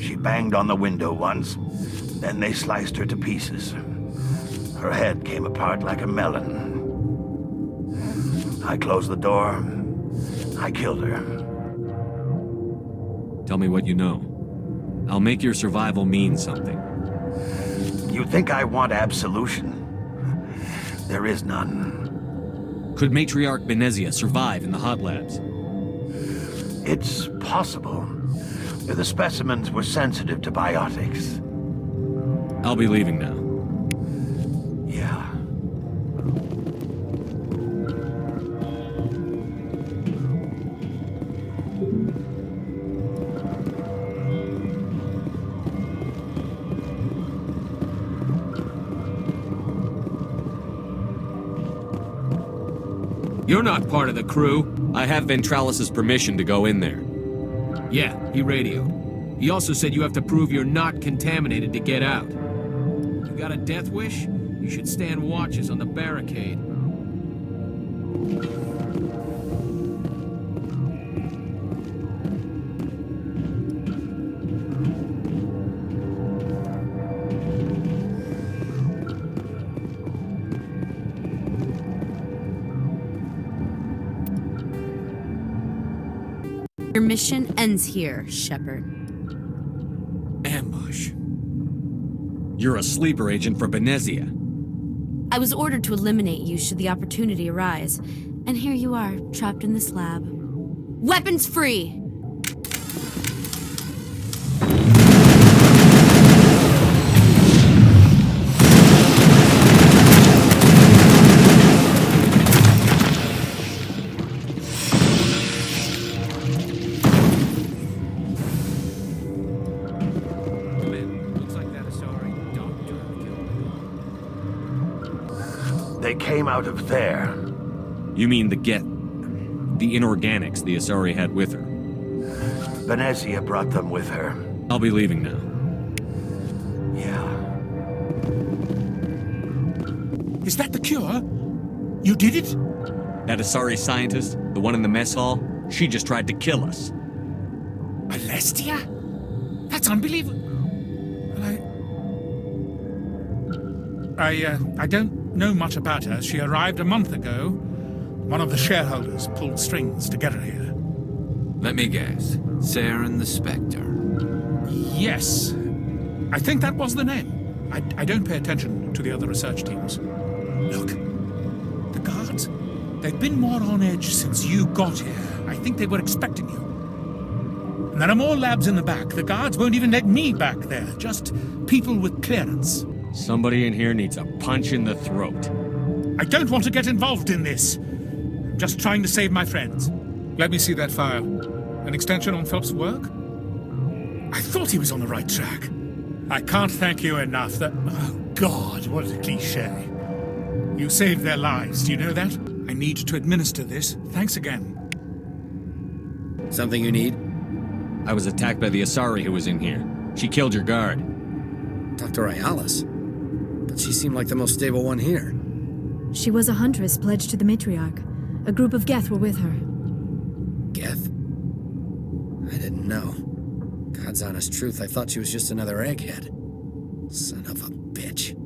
B: She banged on the window once, then they sliced her to pieces. Her head came apart like a melon. I closed the door. I killed her.
E: Tell me what you know. I'll make your survival mean something.
B: You think I want absolution? There is none.
E: Could Matriarch Benezia survive in the hot labs?
B: It's possible. The specimens were sensitive to biotics.
E: I'll be leaving now.
B: Yeah.
F: You're not part of the crew.
E: I have Ventralis's permission to go in there.
F: Yeah, he radioed. He also said you have to prove you're not contaminated to get out. You got a death wish? You should stand watches on the barricade.
P: Your mission ends here, Shepard.
E: Ambush. You're a sleeper agent for Benezia.
P: I was ordered to eliminate you should the opportunity arise, and here you are, trapped in this lab. Weapons free!
B: They came out of there.
E: You mean the inorganics the Asari had with her?
B: Benezia brought them with her.
E: I'll be leaving now.
B: Yeah.
A: Is that the cure? You did it?
E: That Asari scientist, the one in the mess hall, she just tried to kill us.
A: Alestia? That's unbelievable. I don't know much about her. She arrived a month ago. One of the shareholders pulled strings to get her here.
Q: Let me guess. Saren the Spectre.
A: Yes. I think that was the name. I don't pay attention to the other research teams. Look. The guards. They've been more on edge since you got here. I think they were expecting you. And there are more labs in the back. The guards won't even let me back there. Just people with clearance.
E: Somebody in here needs a punch in the throat.
A: I don't want to get involved in this. I'm just trying to save my friends. Let me see that file. An extension on Phelps' work? I thought he was on the right track. I can't thank you enough that... Oh, God, what a cliché. You saved their lives, do you know that? I need to administer this. Thanks again.
T: Something you need?
E: I was attacked by the Asari who was in here. She killed your guard.
S: Dr. Ayalis? But she seemed like the most stable one here.
J: She was a huntress pledged to the Matriarch. A group of Geth were with her.
S: Geth? I didn't know. God's honest truth, I thought she was just another egghead. Son of a bitch.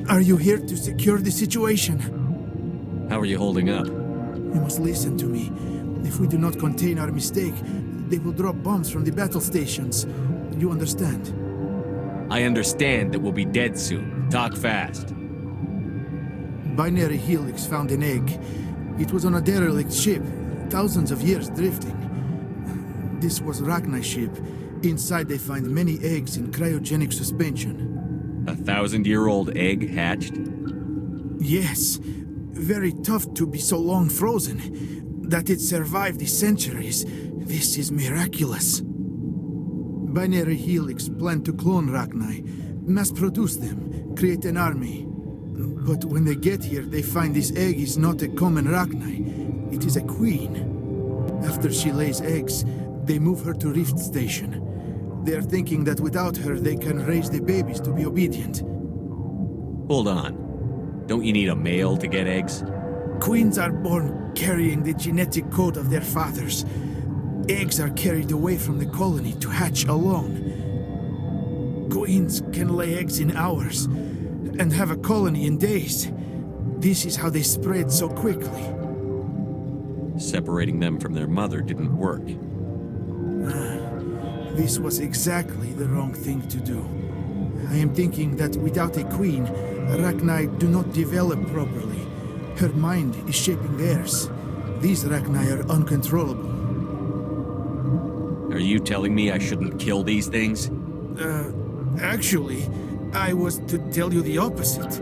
H: Are you here to secure the situation?
E: How are you holding up?
H: You must listen to me. If we do not contain our mistake, they will drop bombs from the battle stations. You understand?
E: I understand that we'll be dead soon. Talk fast.
H: Binary Helix found an egg. It was on a derelict ship, thousands of years drifting. This was Rachni's ship. Inside they find many eggs in cryogenic suspension.
E: A 1,000-year-old egg hatched?
H: Yes. Very tough to be so long frozen. That it survived the centuries. This is miraculous. Binary Helix planned to clone Rachni, mass-produce them, create an army. But when they get here, they find this egg is not a common Rachni. It is a queen. After she lays eggs, they move her to Rift Station. They are thinking that without her, they can raise the babies to be obedient.
E: Hold on. Don't you need a male to get eggs?
H: Queens are born carrying the genetic code of their fathers. Eggs are carried away from the colony to hatch alone. Queens can lay eggs in hours and have a colony in days. This is how they spread so quickly.
E: Separating them from their mother didn't work.
H: This was exactly the wrong thing to do. I am thinking that without a queen, Rachni do not develop properly. Her mind is shaping theirs. These Rachni are uncontrollable.
E: Are you telling me I shouldn't kill these things?
H: Actually, I was to tell you the opposite.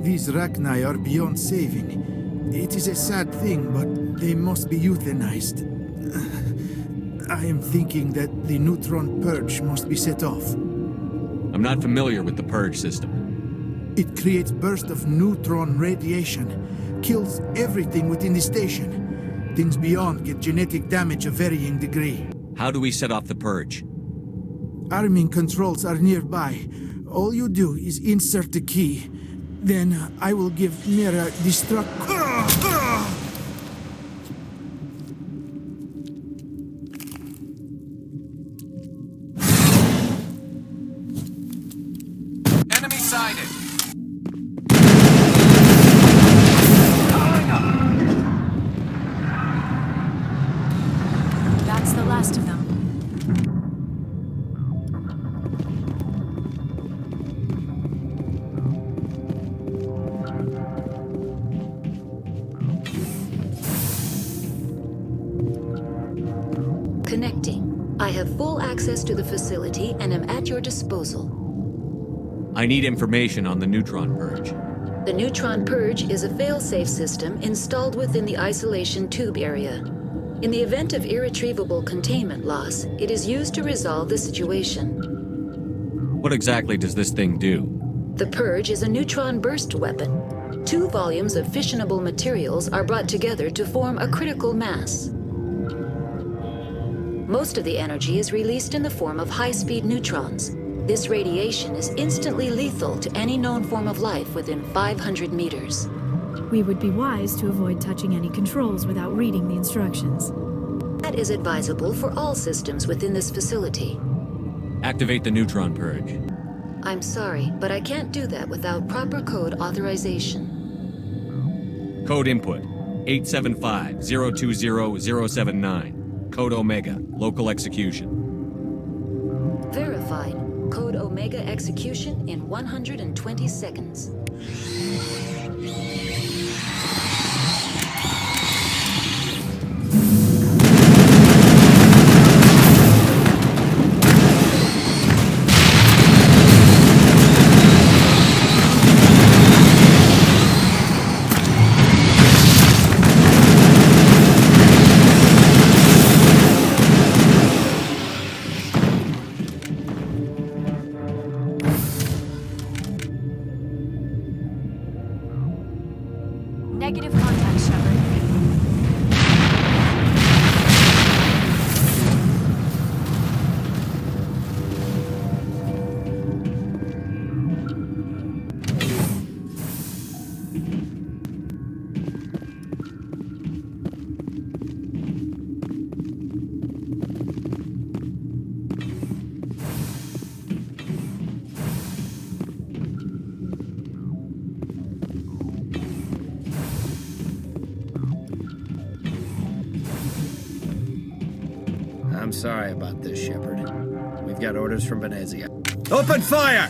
H: These Rachni are beyond saving. It is a sad thing, but they must be euthanized. I am thinking that the neutron purge must be set off.
E: I'm not familiar with the purge system.
H: It creates bursts of neutron radiation, kills everything within the station. Things beyond get genetic damage of varying degree.
E: How do we set off the purge?
H: Arming controls are nearby. All you do is insert the key. Then I will give Mira destruct...
Q: Enemy sighted.
J: That's the last of them.
C: Connecting. I have full access to the facility and am at your disposal.
E: I need information on the neutron purge.
C: The neutron purge is a fail-safe system installed within the isolation tube area. In the event of irretrievable containment loss, it is used to resolve the situation.
E: What exactly does this thing do?
C: The purge is a neutron burst weapon. 2 volumes of fissionable materials are brought together to form a critical mass. Most of the energy is released in the form of high-speed neutrons. This radiation is instantly lethal to any known form of life within 500 meters.
J: We would be wise to avoid touching any controls without reading the instructions.
C: That is advisable for all systems within this facility.
E: Activate the neutron purge.
C: I'm sorry, but I can't do that without proper code authorization.
E: Code input 875-020-079. Code Omega, local execution.
C: Verified. Code Omega execution in 120 seconds.
J: Negative contact, Shepard.
S: I'm sorry about this, Shepard. We've got orders from Benezia. Open fire!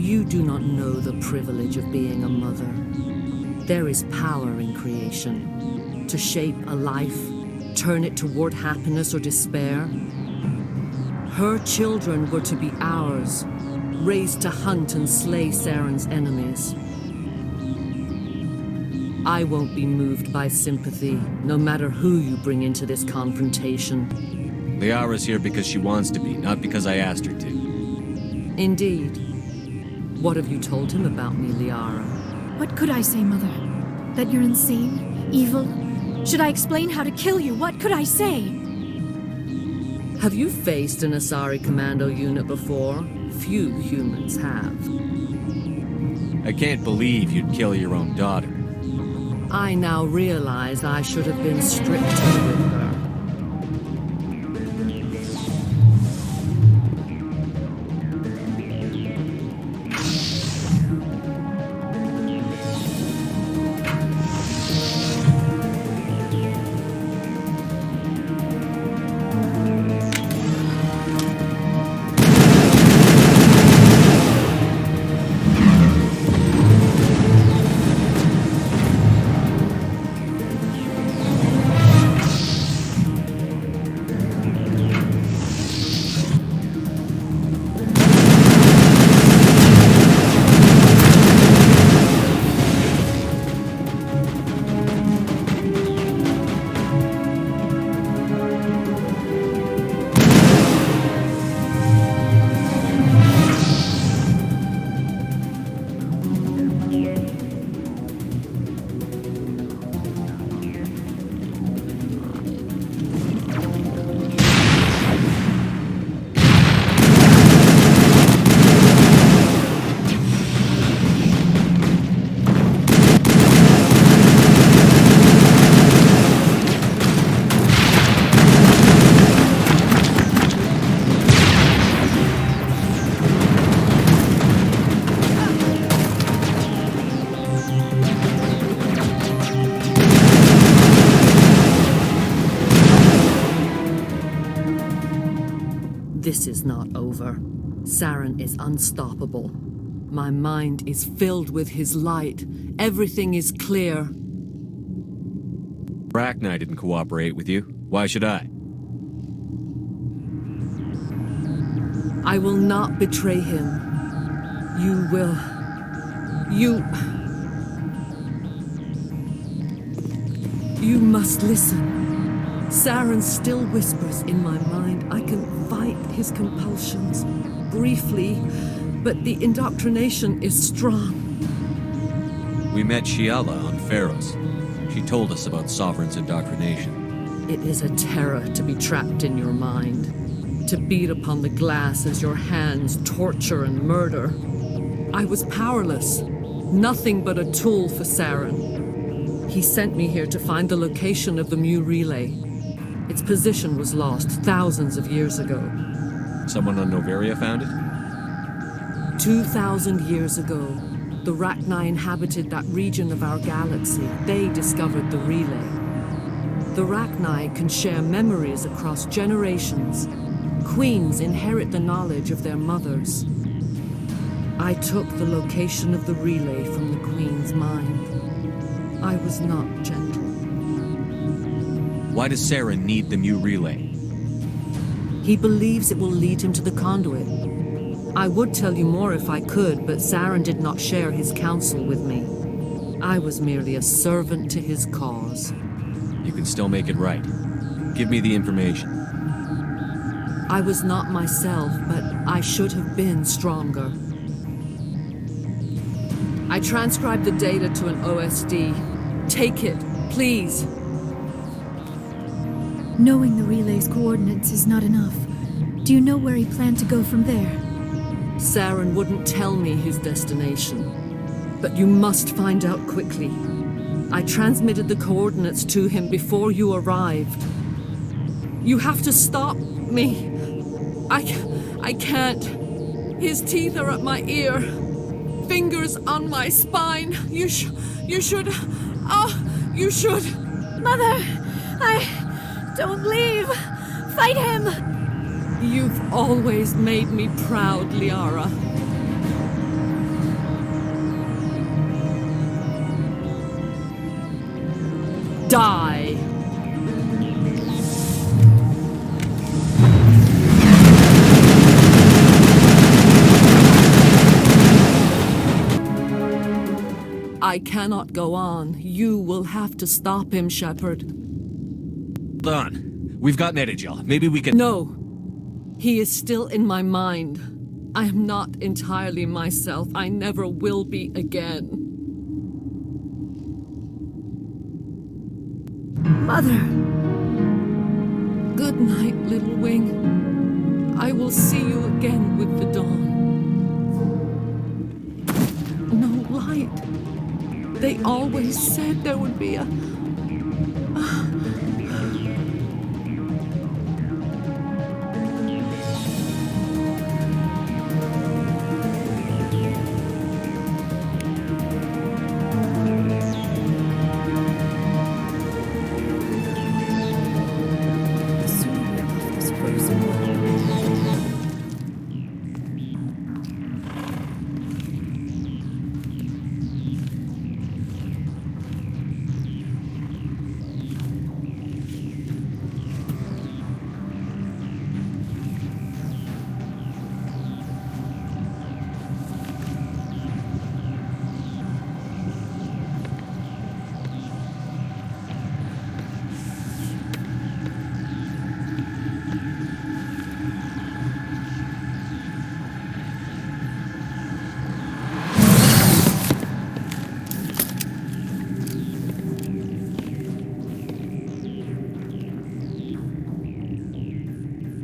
I: You do not know the privilege of being a mother. There is power in creation. To shape a life, turn it toward happiness or despair. Her children were to be ours, raised to hunt and slay Saren's enemies. I won't be moved by sympathy, no matter who you bring into this confrontation.
E: Liara's here because she wants to be, not because I asked her to.
I: Indeed. What have you told him about me, Liara?
J: What could I say, Mother? That you're insane? Evil? Should I explain how to kill you? What could I say?
I: Have you faced an Asari commando unit before? Few humans have.
E: I can't believe you'd kill your own daughter.
I: I now realize I should have been stricter with her. This is not over. Saren is unstoppable. My mind is filled with his light. Everything is clear.
E: Rachni didn't cooperate with you. Why should I?
I: I will not betray him. You will... You must listen. Saren still whispers in my mind. I can fight his compulsions, briefly, but the indoctrination is strong.
E: We met Shiala on Pharos. She told us about Sovereign's indoctrination.
I: It is a terror to be trapped in your mind, to beat upon the glass as your hands torture and murder. I was powerless, nothing but a tool for Saren. He sent me here to find the location of the Mu relay. Its position was lost thousands of years ago.
E: Someone on Noveria found it?
I: 2,000 years ago, the Rachni inhabited that region of our galaxy. They discovered the relay. The Rachni can share memories across generations. Queens inherit the knowledge of their mothers. I took the location of the relay from the Queen's mind. I was not gentle.
E: Why does Saren need the Mu relay?
I: He believes it will lead him to the conduit. I would tell you more if I could, but Saren did not share his counsel with me. I was merely a servant to his cause.
E: You can still make it right. Give me the information.
I: I was not myself, but I should have been stronger. I transcribed the data to an OSD. Take it, please.
J: Knowing the relay's coordinates is not enough. Do you know where he planned to go from there?
I: Saren wouldn't tell me his destination. But you must find out quickly. I transmitted the coordinates to him before you arrived. You have to stop me. I can't. His teeth are at my ear. Fingers on my spine. You should... you should...
J: Mother! Don't leave! Fight him!
I: You've always made me proud, Liara. Die! I cannot go on. You will have to stop him, Shepard.
E: Hold on. We've got Medigel. Maybe we can...
I: No. He is still in my mind. I am not entirely myself. I never will be again. Mother! Good night, little wing. I will see you again with the dawn. No light. They always said there would be a...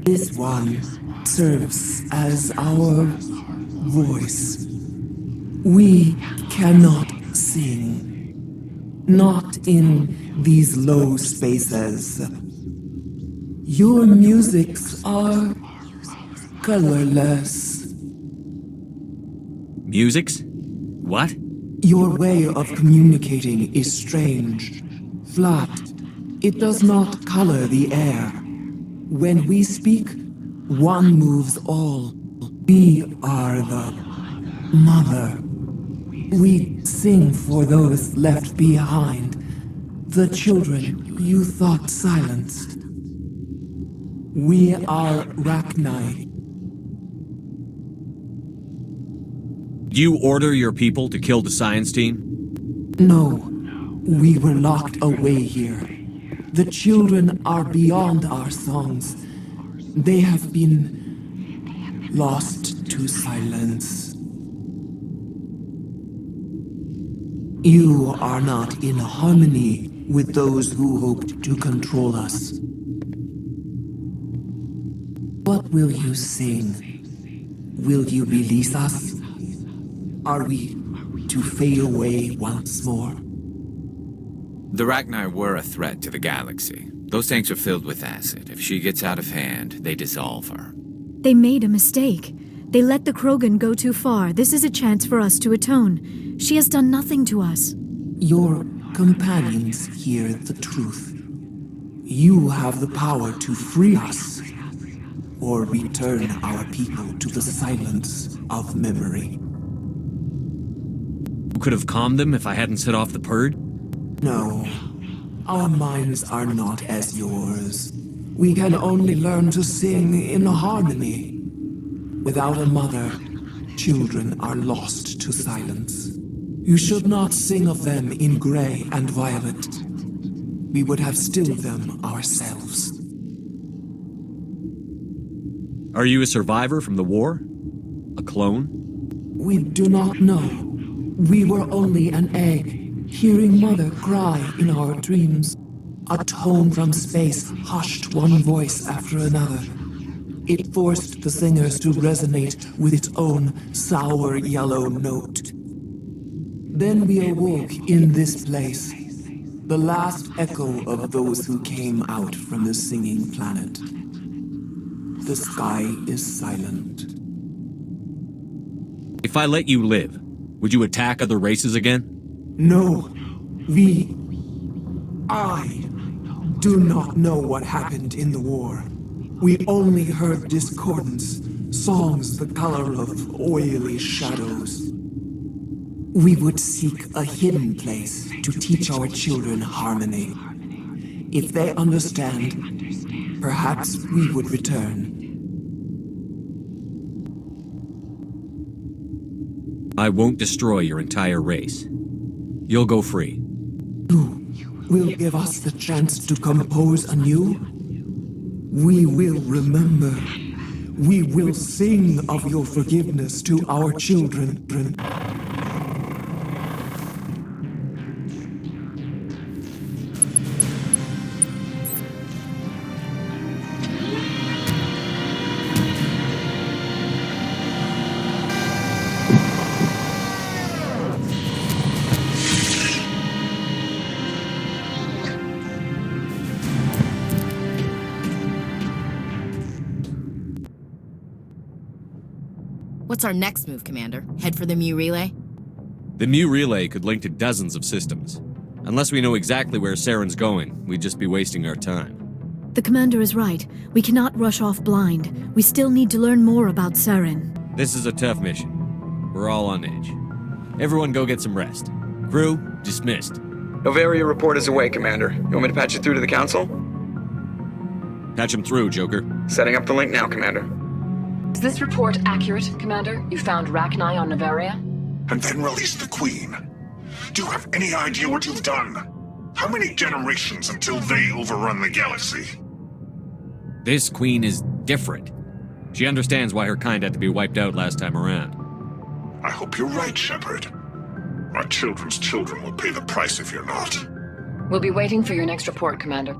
K: This one serves as our voice. We cannot sing. Not in these low spaces. Your musics are colorless.
E: Musics? What?
K: Your way of communicating is strange. Flat. It does not color the air. When we speak, one moves all. We are the mother. We sing for those left behind, the children you thought silenced. We are Rachni.
E: Do you order your people to kill the science team?
K: No, we were locked away here. The children are beyond our songs. They have been lost to silence. You are not in harmony with those who hoped to control us. What will you sing? Will you release us? Are we to fade away once more?
G: The Rachni were a threat to the galaxy. Those tanks are filled with acid. If she gets out of hand, they dissolve her.
J: They made a mistake. They let the Krogan go too far. This is a chance for us to atone. She has done nothing to us.
K: Your companions hear the truth. You have the power to free us, or return our people to the silence of memory.
E: You could have calmed them if I hadn't set off the purge?
K: No. Our minds are not as yours. We can only learn to sing in harmony. Without a mother, children are lost to silence. You should not sing of them in gray and violet. We would have stilled them ourselves.
E: Are you a survivor from the war? A clone?
K: We do not know. We were only an egg, hearing Mother cry in our dreams. A tone from space hushed one voice after another. It forced the singers to resonate with its own sour yellow note. Then we awoke in this place, the last echo of those who came out from the singing planet. The sky is silent.
E: If I let you live, would you attack other races again?
K: No, I do not know what happened in the war. We only heard discordance, songs the color of oily shadows. We would seek a hidden place to teach our children harmony. If they understand, perhaps we would return.
E: I won't destroy your entire race. You'll go free.
K: You will give us the chance to compose anew. We will remember. We will sing of your forgiveness to our children.
D: What's our next move, Commander? Head for the Mu relay?
E: The Mu relay could link to dozens of systems. Unless we know exactly where Saren's going, we'd just be wasting our time.
J: The Commander is right. We cannot rush off blind. We still need to learn more about Saren.
E: This is a tough mission. We're all on edge. Everyone go get some rest. Crew, dismissed.
N: Noveria report is away, Commander. You want me to patch it through to the Council?
E: Patch him through, Joker.
N: Setting up the link now, Commander.
O: Is this report accurate, Commander? You found Rachni on Noveria?
X: And then released the Queen. Do you have any idea what you've done? How many generations until they overrun the galaxy?
E: This Queen is different. She understands why her kind had to be wiped out last time around.
X: I hope you're right, Shepard. Our children's children will pay the price if you're not.
O: We'll be waiting for your next report, Commander.